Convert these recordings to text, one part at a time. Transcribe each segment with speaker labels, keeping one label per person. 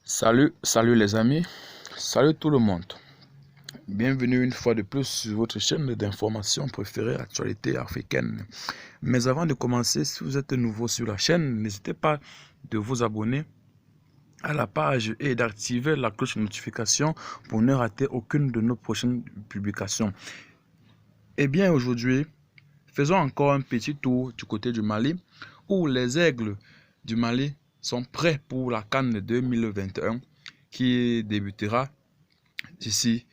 Speaker 1: Salut les amis, salut tout le monde. Bienvenue une fois de plus sur votre chaîne d'information préférée, actualité africaine. Mais avant de commencer, si vous êtes nouveau sur la chaîne, n'hésitez pas de vous abonner à la page et d'activer la cloche de notification pour ne rater aucune de nos prochaines publications. Et bien aujourd'hui, faisons encore un petit tour du côté du Mali, où les Aigles du Mali sont prêts pour la CAN 2021 qui débutera d'ici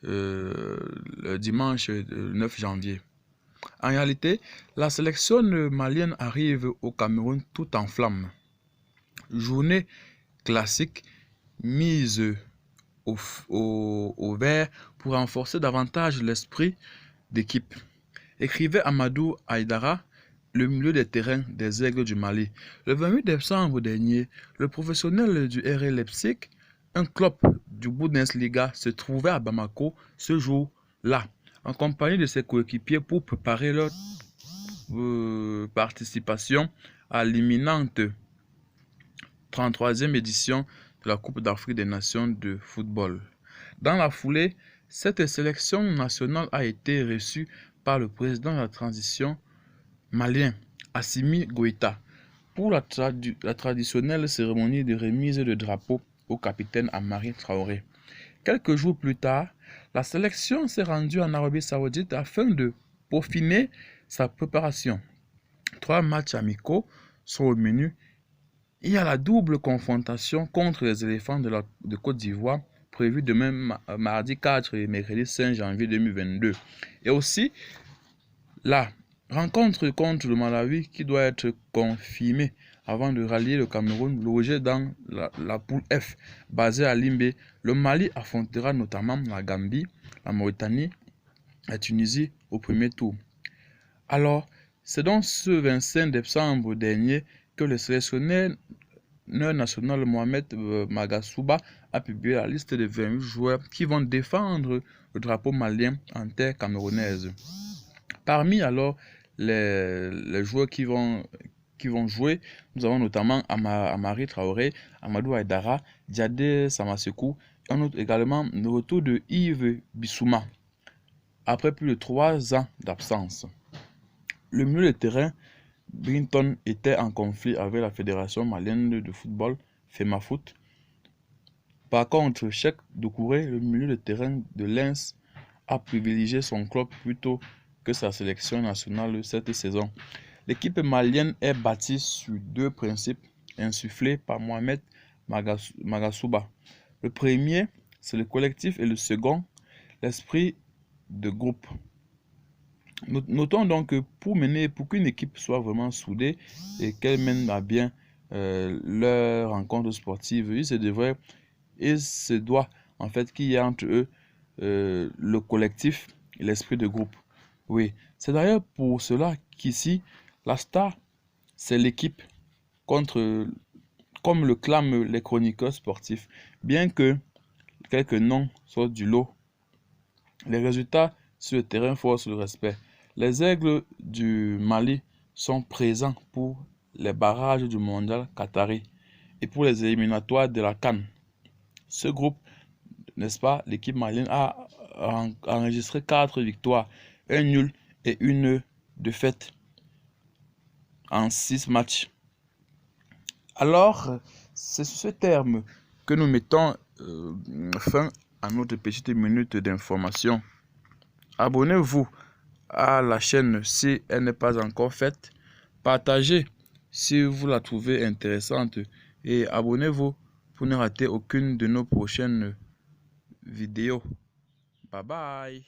Speaker 1: le dimanche 9 janvier. En réalité, la sélection malienne arrive au Cameroun tout en flammes. Journée classique mise au vert pour renforcer davantage l'esprit d'équipe. Écrivait Amadou Aïdara, le milieu des terrains des Aigles du Mali. Le 28 décembre dernier, le professionnel du RL Leipzig, un club du Bundesliga, se trouvait à Bamako ce jour-là, en compagnie de ses coéquipiers pour préparer leur participation à l'imminente 33e édition de la Coupe d'Afrique des Nations de football. Dans la foulée, cette sélection nationale a été reçue par le président de la transition malien, Assimi Goïta, pour la traditionnelle cérémonie de remise de drapeau au capitaine Amari Traoré. Quelques jours plus tard, la sélection s'est rendue en Arabie Saoudite afin de peaufiner sa préparation. 3 matchs amicaux sont au menu. Il y a la double confrontation contre les éléphants de Côte d'Ivoire, prévue demain mardi 4 et mercredi 5 janvier 2022. Et aussi la rencontre contre le Malawi qui doit être confirmée avant de rallier le Cameroun, logé dans la poule F, basée à Limbé. Le Mali affrontera notamment la Gambie, la Mauritanie, la Tunisie au premier tour. Alors, c'est donc ce 25 décembre dernier que le sélectionneur national Mohamed Magasuba a publié la liste de 28 joueurs qui vont défendre le drapeau malien en terre camerounaise. Parmi alors les joueurs qui vont jouer, nous avons notamment Amari Traoré, Amadou Aïdara, Diadé Samasekou, et on note également le retour de Yves Bissouma après plus de 3 ans d'absence. Le milieu de terrain, Brinton, était en conflit avec la Fédération malienne de football, FEMAFOOT. Par contre, Cheikh Doucouré, le milieu de terrain de Lens, a privilégié son club plutôt que sa sélection nationale cette saison. L'équipe malienne est bâtie sur 2 principes insufflés par Mohamed Magasuba. Le premier, c'est le collectif, et le second, l'esprit de groupe. Notons donc que pour qu'une équipe soit vraiment soudée et qu'elle mène à bien leur rencontre sportive, il se doit en fait qu'il y ait entre eux le collectif et l'esprit de groupe. Oui, c'est d'ailleurs pour cela qu'ici, la star, c'est l'équipe, comme le clament les chroniqueurs sportifs. Bien que quelques noms soient du lot, les résultats sur le terrain forcent le respect. Les Aigles du Mali sont présents pour les barrages du mondial qatari et pour les éliminatoires de la CAN. Ce groupe, n'est-ce pas, l'équipe malienne a enregistré 4 victoires, 1 nul et 1 défaite en 6 matchs. Alors, c'est sur ce terme que nous mettons fin à notre petite minute d'information. Abonnez-vous à la chaîne si elle n'est pas encore faite. Partagez si vous la trouvez intéressante et abonnez-vous pour ne rater aucune de nos prochaines vidéos. Bye bye.